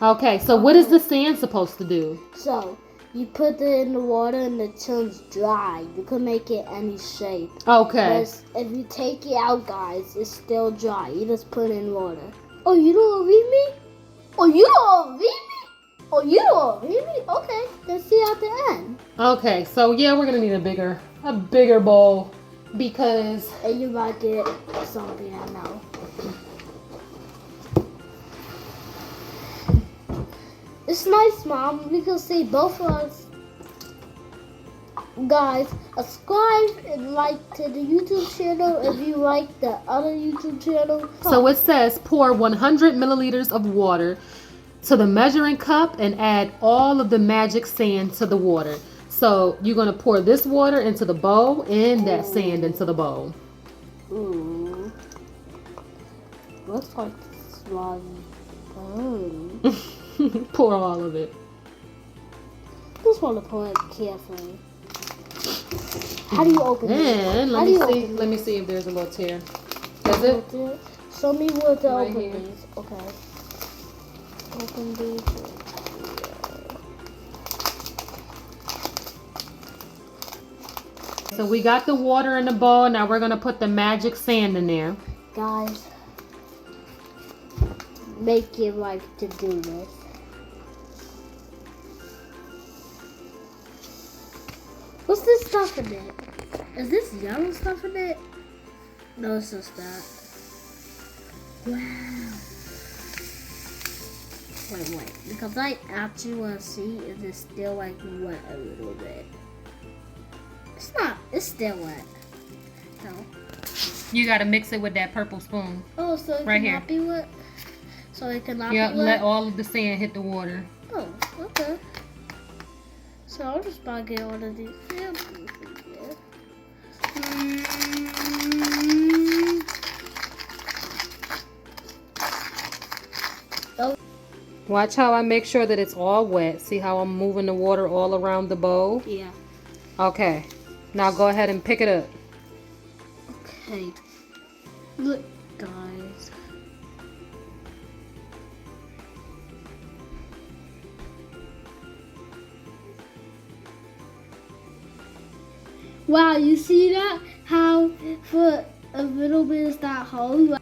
Okay, so what is the sand supposed to do? So you put it in the water and it turns dry. You can make it any shape. Okay. But if you take it out, guys, it's still dry. You just put it in water. Oh, you don't read me? Oh, you don't read me? Oh, you don't read me? Okay, let's see at the end. Okay, so yeah, we're gonna need a bigger bowl because. And you might get something I know. It's nice, Mom. We can see both of us. Guys, subscribe and like to the YouTube channel if you like the other YouTube channel. So it says pour 100 milliliters of water to the measuring cup and add all of the magic sand to the water. So you're going to pour this water into the bowl and that sand into the bowl. Ooh. Looks like slimy. Pour all of it. Just want to pour it carefully. How do you open it? And let me see if there's a little tear. Is it? Show me where to Right open here. these. Okay. Open these. So we got the water in the bowl. Now we're going to put the magic sand in there. Guys, make your life to do this. What's this stuff in it? Is this yellow stuff in it? No, it's just that. Wow. Wait. Because I actually want to see if it's still like wet a little bit. It's not. It's still wet. No. You got to mix it with that purple spoon. Oh, so it Right cannot be wet? So it cannot be Yep, wet? let all of the sand hit the water. Oh, okay. So I'll just buy get all of these samples here. Oh. Watch how I make sure that it's all wet. See how I'm moving the water all around the bowl? Yeah. Okay. Now go ahead and pick it up. Okay. Look, guys. Wow, you see that? How for a little bit is that hole?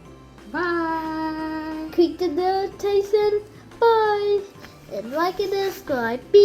Bye. Click the notification, bye, and like and subscribe. Beep.